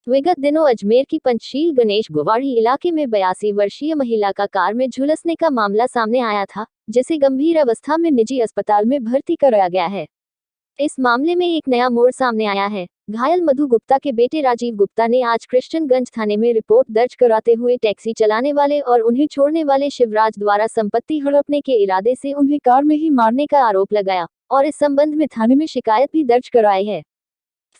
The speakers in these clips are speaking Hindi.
विगत दिनों अजमेर की पंचशील गणेश गुवाड़ी इलाके में 82 वर्षीय महिला का कार में झुलसने का मामला सामने आया था, जिसे गंभीर अवस्था में निजी अस्पताल में भर्ती कराया गया है। इस मामले में एक नया मोड़ सामने आया है। घायल मधु गुप्ता के बेटे राजीव गुप्ता ने आज कृष्णगंज थाने में रिपोर्ट दर्ज कराते हुए टैक्सी चलाने वाले और उन्हें छोड़ने वाले शिवराज द्वारा संपत्ति हड़पने के इरादे से उन्हें कार में ही मारने का आरोप लगाया और इस संबंध में थाने में शिकायत भी दर्ज कराई है।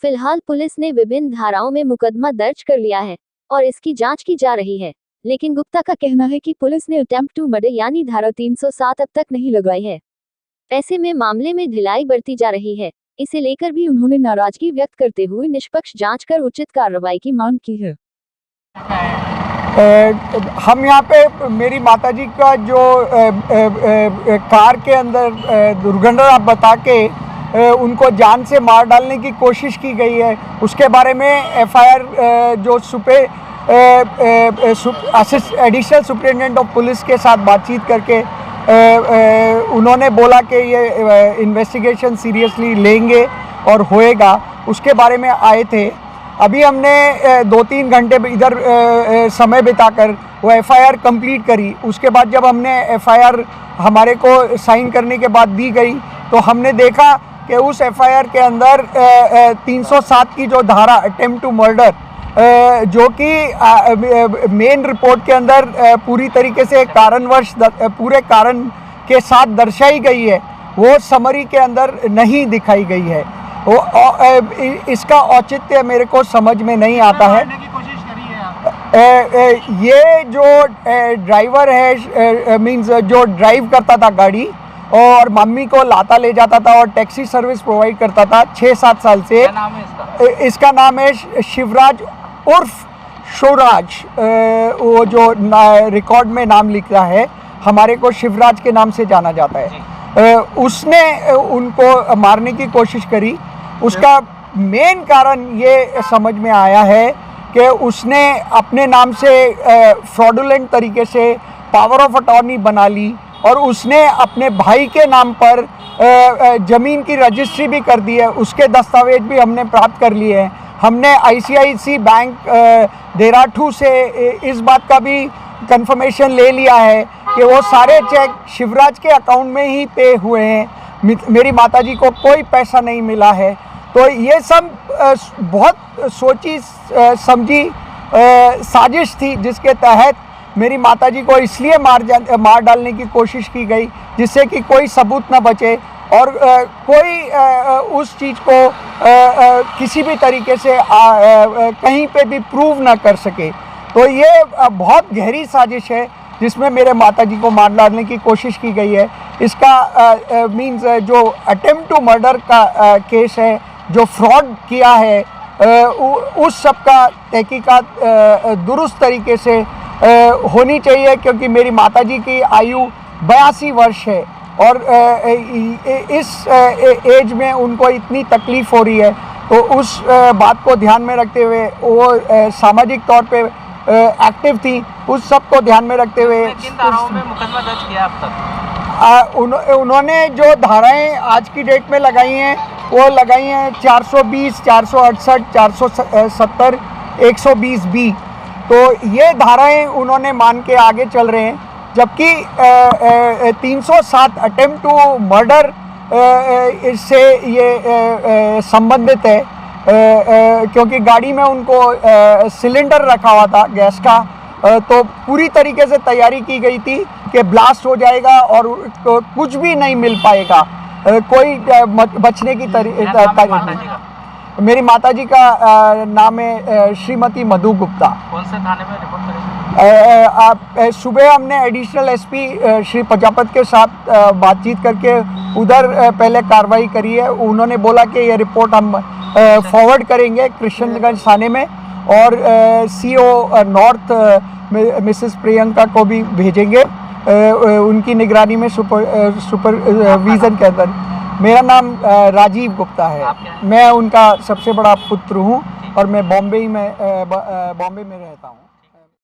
फिलहाल पुलिस ने विभिन्न धाराओं में मुकदमा दर्ज कर लिया है और इसकी जांच की जा रही है, लेकिन गुप्ता का कहना है कि पुलिस ने अटेम्प्ट टू मर्डर यानी धारा 307 अब तक नहीं लगाई है। ऐसे में मामले में ढिलाई बरती जा रही है। इसे लेकर भी उन्होंने नाराजगी व्यक्त करते हुए निष्पक्ष जांच कर उचित कार्रवाई की मांग की है। हम यहाँ पे मेरी माताजी का जो कार के अंदर दुर्घटना बता के उनको जान से मार डालने की कोशिश की गई है, उसके बारे में एफआईआर जो एडिशनल सुपरिटेंडेंट ऑफ पुलिस के साथ बातचीत करके उन्होंने बोला कि ये इन्वेस्टिगेशन सीरियसली लेंगे और होएगा, उसके बारे में आए थे। अभी हमने 2-3 घंटे इधर समय बिताकर वो एफआईआर कंप्लीट करी। उसके बाद जब हमने एफआईआर हमारे को साइन करने के बाद दी गई तो हमने देखा कि उस एफआईआर के अंदर 307 की जो धारा अटेम्प्ट टू मर्डर जो कि मेन रिपोर्ट के अंदर पूरी तरीके से कारणवश पूरे कारण के साथ दर्शाई गई है, वो समरी के अंदर नहीं दिखाई गई है। वो इसका औचित्य मेरे को समझ में नहीं आता है। ये जो ड्राइवर है मींस जो ड्राइव करता था गाड़ी और मम्मी को लाता ले जाता था और टैक्सी सर्विस प्रोवाइड करता था 6-7 साल से। क्या नाम है इसका नाम है शिवराज उर्फ शोराज। वो जो रिकॉर्ड में नाम लिख रहा है हमारे को शिवराज के नाम से जाना जाता है। उसने उनको मारने की कोशिश करी। उसका मेन कारण ये समझ में आया है कि उसने अपने नाम से फ्रॉडुलेंट तरीके से पावर ऑफ अटॉर्नी बना ली और उसने अपने भाई के नाम पर ज़मीन की रजिस्ट्री भी कर दी है। उसके दस्तावेज भी हमने प्राप्त कर लिए हैं। हमने आईसीआईसी बैंक देराठू से इस बात का भी कंफर्मेशन ले लिया है कि वो सारे चेक शिवराज के अकाउंट में ही पे हुए हैं। मेरी माताजी को कोई पैसा नहीं मिला है। तो ये सब बहुत सोची समझी साजिश थी जिसके तहत मेरी माताजी को इसलिए मार डालने की कोशिश की गई जिससे कि कोई सबूत न बचे और कोई उस चीज़ को किसी भी तरीके से कहीं पे भी प्रूव ना कर सके। तो ये बहुत गहरी साजिश है जिसमें मेरे माताजी को मार डालने की कोशिश की गई है। इसका मींस जो अटेम्प्ट टू मर्डर का केस है, जो फ्रॉड किया है, उस सब का तहकीकात दुरुस्त तरीके से होनी चाहिए, क्योंकि मेरी माताजी की आयु 82 वर्ष है और इस एज में उनको इतनी तकलीफ़ हो रही है। तो उस बात को ध्यान में रखते हुए वो सामाजिक तौर पे एक्टिव थी, उस सब को ध्यान में रखते हुए किन धाराओं में मुकदमा दर्ज किया अब तक? उन्होंने जो धाराएं आज की डेट में लगाई हैं वो लगाई हैं 420, 468, 470, 120B। तो ये धाराएं उन्होंने मान के आगे चल रहे हैं, जबकि 307 अटेम्प्ट टू मर्डर इससे ये संबंधित है, क्योंकि गाड़ी में उनको सिलेंडर रखा हुआ था गैस का। तो पूरी तरीके से तैयारी की गई थी कि ब्लास्ट हो जाएगा और कुछ भी नहीं मिल पाएगा, कोई बचने की मेरी माताजी का नाम है श्रीमती मधु गुप्ता। कौन से थाने में रिपोर्ट करें? सुबह हमने एडिशनल एसपी श्री प्रजापत के साथ बातचीत करके उधर पहले कार्रवाई करी है। उन्होंने बोला कि ये रिपोर्ट हम फॉरवर्ड करेंगे कृष्णगंज थाने में और सीओ नॉर्थ मिसेस प्रियंका को भी भेजेंगे उनकी निगरानी में सुपरविज़न के अंदर। मेरा नाम राजीव गुप्ता है, मैं उनका सबसे बड़ा पुत्र हूँ और मैं बॉम्बे में रहता हूँ।